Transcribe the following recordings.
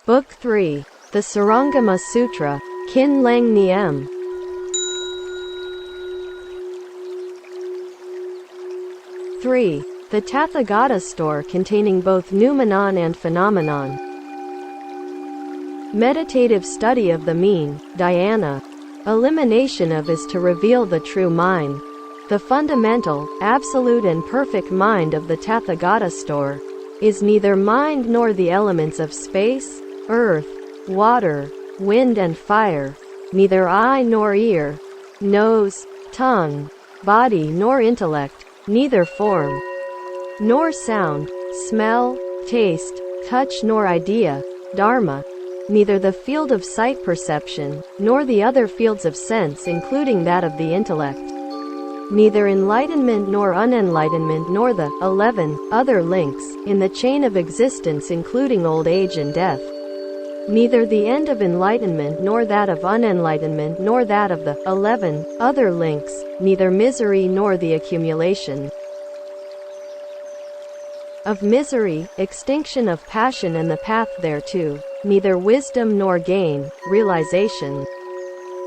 Book 3. The Shurangama Sutra, Kinh Lăng Nghiêm. 3. The Tathagata store containing both noumenon and phenomenon. Meditative study of the mean, dhyana. Elimination of is to reveal the true mind. The fundamental, absolute and perfect mind of the Tathagata store is neither mind nor the elements of space, earth, water, wind and fire, neither eye nor ear, nose, tongue, body nor intellect, neither form, nor sound, smell, taste, touch nor idea, dharma, neither the field of sight perception, nor the other fields of sense including that of the intellect, neither enlightenment nor unenlightenment nor the 11 other links in the chain of existence including old age and death, neither the end of enlightenment nor that of unenlightenment nor that of the 11 other links, neither misery nor the accumulation of misery, extinction of passion and the path thereto, neither wisdom nor gain, realization,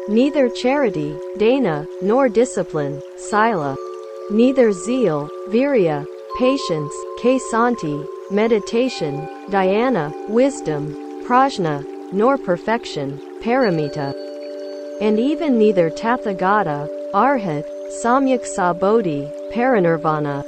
neither charity, dana, nor discipline, sila, neither zeal, virya, patience, ksanti, meditation, dhyana, wisdom, prajna, nor perfection, paramita, and even neither tathagata, arhat, samyak sabodhi, parinirvana,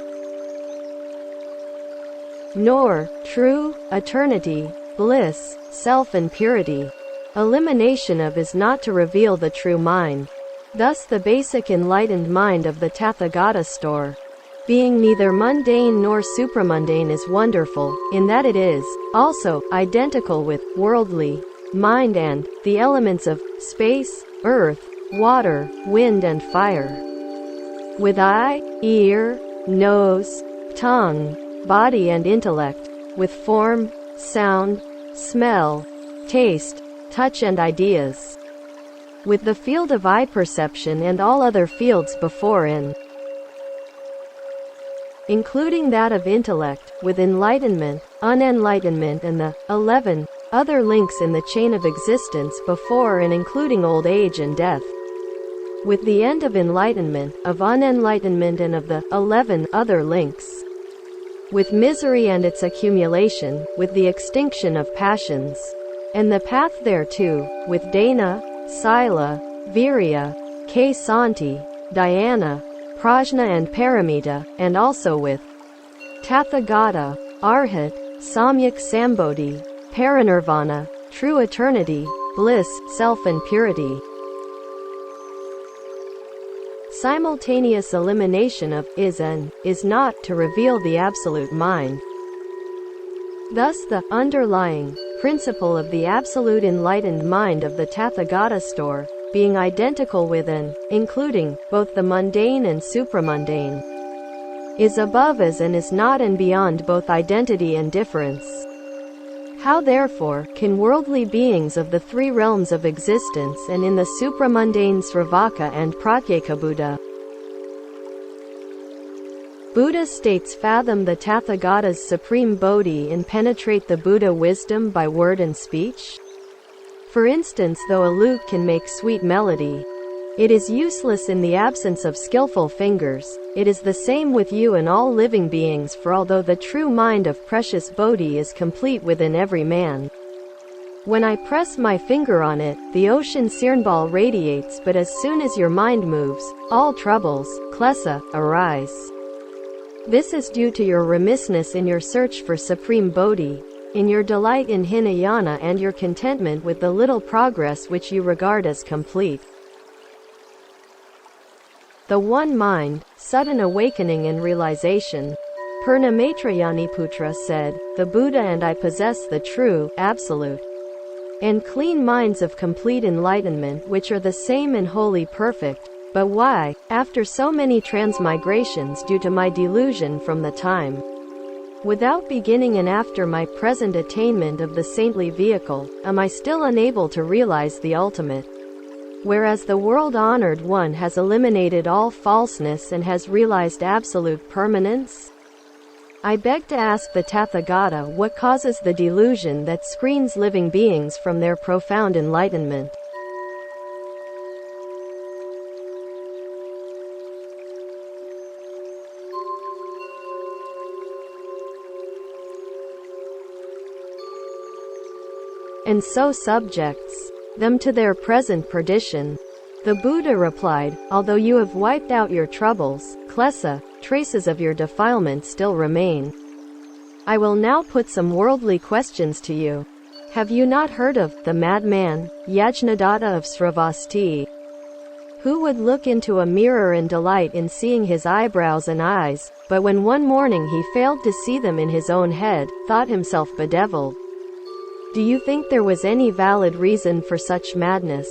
nor true eternity, bliss, self and purity. Elimination of is not to reveal the true mind. Thus the basic enlightened mind of the Tathagata store, being neither mundane nor supramundane, is wonderful, in that it is also identical with worldly mind and the elements of space, earth, water, wind and fire. With eye, ear, nose, tongue, body and intellect, with form, sound, smell, taste, touch and ideas, with the field of eye perception and all other fields before in, including that of intellect, with enlightenment, unenlightenment and the 11 other links in the chain of existence before and including old age and death, with the end of enlightenment, of unenlightenment and of the 11 other links, with misery and its accumulation, with the extinction of passions, and the path thereto, with dana, sila, virya, ksanti, dhyana, prajna and paramita, and also with tathagata, arhat, samyak sambodhi, parinirvana, true eternity, bliss, self and purity. Simultaneous elimination of is and is not to reveal the absolute mind. Thus the underlying principle of the absolute enlightened mind of the Tathagata store, being identical with and including both the mundane and supramundane, is above as and is not and beyond both identity and difference. How therefore can worldly beings of the three realms of existence and in the supramundane Sravaka and Pratyeka Buddha states fathom the Tathagata's supreme bodhi and penetrate the Buddha wisdom by word and speech? For instance, though a lute can make sweet melody, it is useless in the absence of skillful fingers. It is the same with you and all living beings, for although the true mind of precious bodhi is complete within every man, when I press my finger on it, the ocean Sirnbal radiates, but as soon as your mind moves, all troubles, klesa, arise. This is due to your remissness in your search for supreme bodhi, in your delight in Hinayana and your contentment with the little progress which you regard as complete. The one mind, sudden awakening and realization. Purnamaitrayaniputra said, the Buddha and I possess the true, absolute, and clean minds of complete enlightenment, which are the same and wholly perfect. But why, after so many transmigrations due to my delusion from the time without beginning and after my present attainment of the saintly vehicle, am I still unable to realize the ultimate? Whereas the world-honored one has eliminated all falseness and has realized absolute permanence? I beg to ask the Tathagata what causes the delusion that screens living beings from their profound enlightenment. And so subjects them to their present perdition. The Buddha replied, although you have wiped out your troubles, klesa, traces of your defilement still remain. I will now put some worldly questions to you. Have you not heard of the madman, Yajnadatta of Sravasti, who would look into a mirror and delight in seeing his eyebrows and eyes, but when one morning he failed to see them in his own head, thought himself bedeviled? Do you think there was any valid reason for such madness?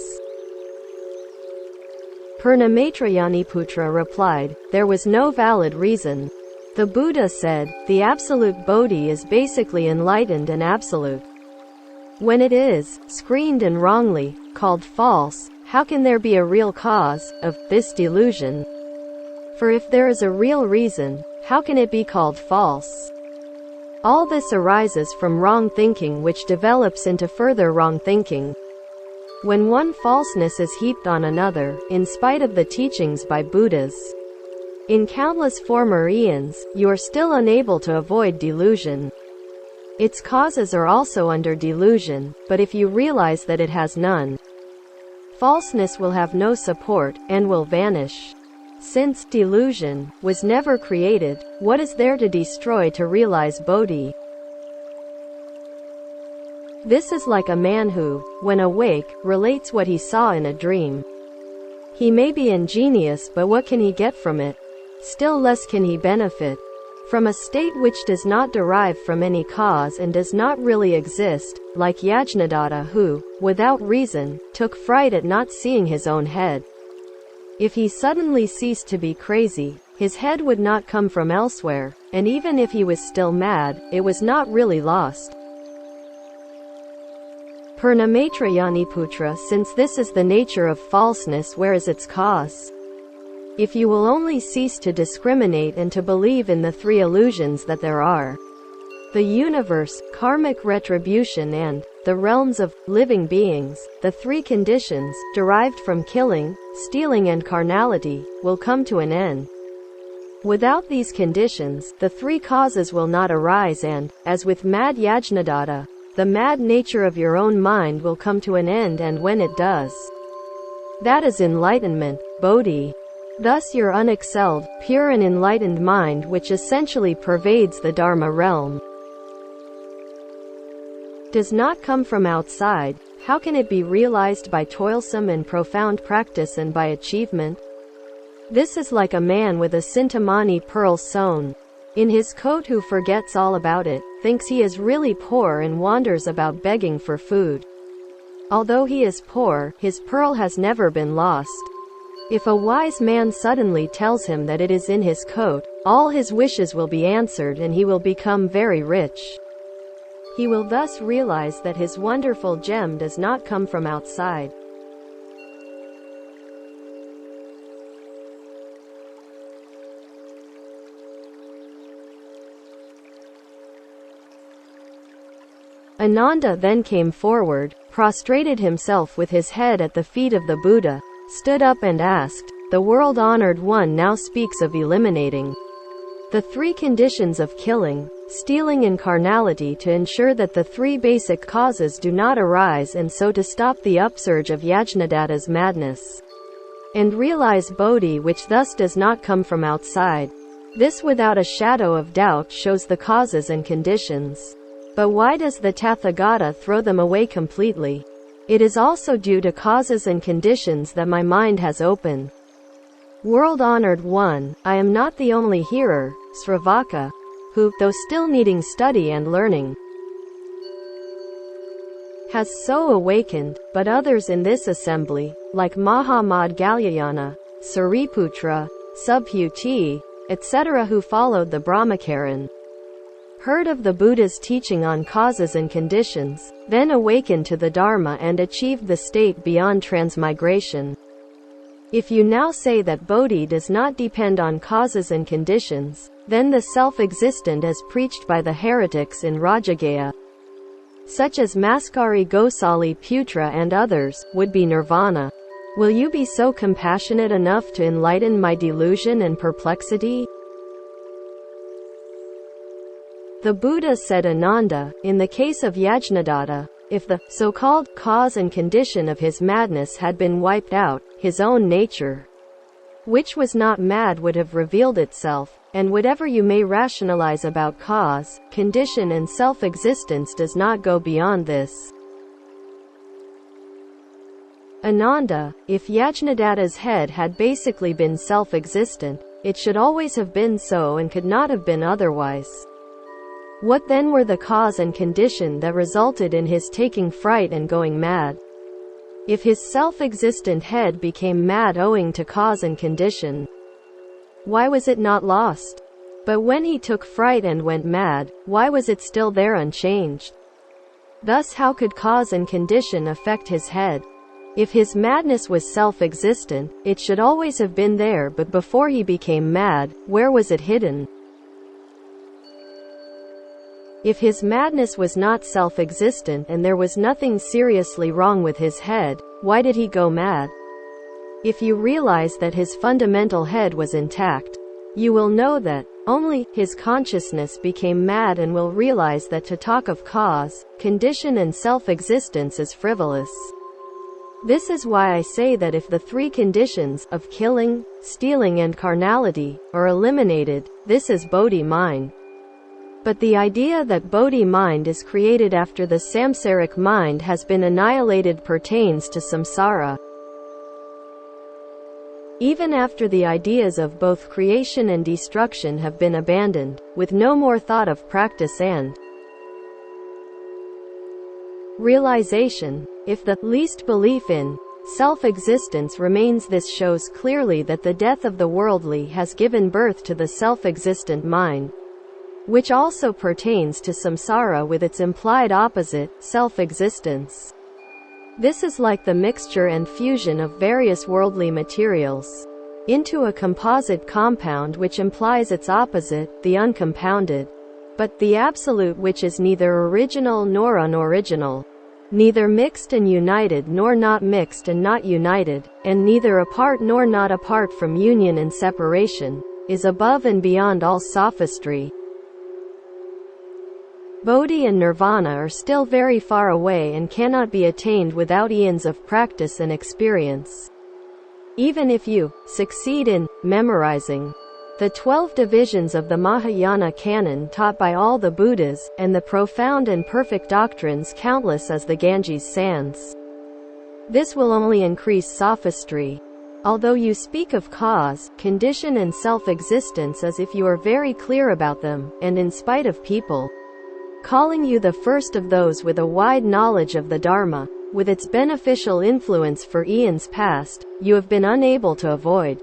Purnamaitrayaniputra replied, there was no valid reason. The Buddha said, the absolute Bodhi is basically enlightened and absolute. When it is screened and wrongly called false, how can there be a real cause of this delusion? For if there is a real reason, how can it be called false? All this arises from wrong thinking, which develops into further wrong thinking. When one falseness is heaped on another, in spite of the teachings by Buddhas, in countless former eons, you are still unable to avoid delusion. Its causes are also under delusion, but if you realize that it has none, falseness will have no support, and will vanish. Since delusion was never created, what is there to destroy to realize Bodhi? This is like a man who, when awake, relates what he saw in a dream. He may be ingenious, but what can he get from it? Still less can he benefit from a state which does not derive from any cause and does not really exist, like Yajnadatta who, without reason, took fright at not seeing his own head. If he suddenly ceased to be crazy, his head would not come from elsewhere, and even if he was still mad, it was not really lost. Purnamaitrayaniputra, since this is the nature of falseness, where is its cause? If you will only cease to discriminate and to believe in the three illusions that there are, the universe, karmic retribution, and the realms of living beings, the three conditions, derived from killing, stealing and carnality, will come to an end. Without these conditions, the three causes will not arise and, as with mad Yajnadatta, the mad nature of your own mind will come to an end, and when it does, that is enlightenment, Bodhi. Thus your unexcelled, pure and enlightened mind, which essentially pervades the Dharma realm, does not come from outside. How can it be realized by toilsome and profound practice and by achievement? This is like a man with a Sintamani pearl sewn in his coat who forgets all about it, thinks he is really poor and wanders about begging for food. Although he is poor, his pearl has never been lost. If a wise man suddenly tells him that it is in his coat, all his wishes will be answered and he will become very rich. He will thus realize that his wonderful gem does not come from outside. Ananda then came forward, prostrated himself with his head at the feet of the Buddha, stood up and asked, "The world-honored one now speaks of eliminating the three conditions of killing, stealing and carnality to ensure that the three basic causes do not arise, and so to stop the upsurge of Yajnadatta's madness, and realize Bodhi, which thus does not come from outside. This without a shadow of doubt shows the causes and conditions. But why does the Tathagata throw them away completely? It is also due to causes and conditions that my mind has opened. World-honored one, I am not the only hearer, Sravaka, who, though still needing study and learning, has so awakened, but others in this assembly, like Mahamadgalyayana, Sariputra, Subhuti, etc., who followed the Brahmacharan, heard of the Buddha's teaching on causes and conditions, then awakened to the Dharma and achieved the state beyond transmigration. If you now say that Bodhi does not depend on causes and conditions, then the self-existent as preached by the heretics in Rajagaya, such as Maskari Gosali Putra and others, would be nirvana. Will you be so compassionate enough to enlighten my delusion and perplexity? The Buddha said, Ananda, in the case of Yajnadatta, if the so-called cause and condition of his madness had been wiped out, his own nature, which was not mad, would have revealed itself, and whatever you may rationalize about cause, condition and self-existence does not go beyond this. Ananda, if Yajnadatta's head had basically been self-existent, it should always have been so and could not have been otherwise. What then were the cause and condition that resulted in his taking fright and going mad? If his self-existent head became mad owing to cause and condition, why was it not lost? But when he took fright and went mad, why was it still there unchanged? Thus how could cause and condition affect his head? If his madness was self-existent, it should always have been there, but before he became mad, where was it hidden? If his madness was not self-existent and there was nothing seriously wrong with his head, why did he go mad? If you realize that his fundamental head was intact, you will know that only his consciousness became mad and will realize that to talk of cause, condition and self-existence is frivolous. This is why I say that if the three conditions of killing, stealing and carnality are eliminated, this is Bodhi mind. But the idea that Bodhi mind is created after the samsaric mind has been annihilated pertains to samsara. Even after the ideas of both creation and destruction have been abandoned, with no more thought of practice and realization, if the least belief in self-existence remains, this shows clearly that the death of the worldly has given birth to the self-existent mind, which also pertains to samsara with its implied opposite, self-existence. This is like the mixture and fusion of various worldly materials into a composite compound which implies its opposite, the uncompounded, but the absolute, which is neither original nor unoriginal, neither mixed and united nor not mixed and not united, and neither apart nor not apart from union and separation, is above and beyond all sophistry. Bodhi and nirvana are still very far away and cannot be attained without eons of practice and experience. Even if you succeed in memorizing the 12 divisions of the Mahayana canon taught by all the Buddhas, and the profound and perfect doctrines countless as the Ganges sands, this will only increase sophistry. Although you speak of cause, condition and self-existence as if you are very clear about them, and in spite of people calling you the first of those with a wide knowledge of the Dharma, with its beneficial influence for eons past, you have been unable to avoid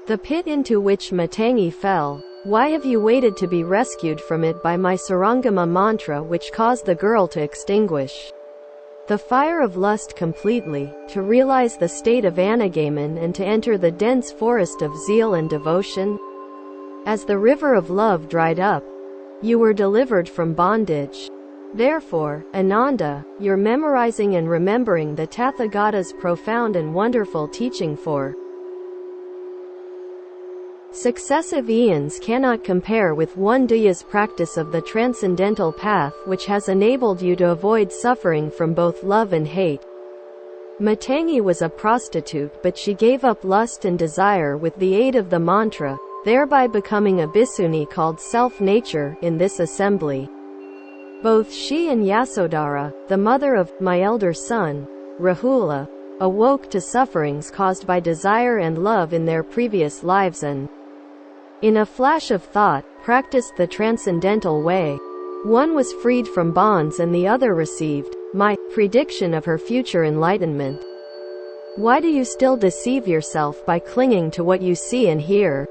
the pit into which Matangi fell. Why have you waited to be rescued from it by my Shurangama mantra, which caused the girl to extinguish the fire of lust completely, to realize the state of anagaman and to enter the dense forest of zeal and devotion? As the river of love dried up, you were delivered from bondage. Therefore, Ananda, your memorizing and remembering the Tathagata's profound and wonderful teaching for successive eons cannot compare with one Duya's practice of the transcendental path, which has enabled you to avoid suffering from both love and hate. Matangi was a prostitute, but she gave up lust and desire with the aid of the mantra, thereby becoming a bhikkhuni called self-nature in this assembly. Both she and Yasodhara, the mother of my elder son, Rahula, awoke to sufferings caused by desire and love in their previous lives and, in a flash of thought, practiced the transcendental way. One was freed from bonds and the other received my prediction of her future enlightenment. Why do you still deceive yourself by clinging to what you see and hear?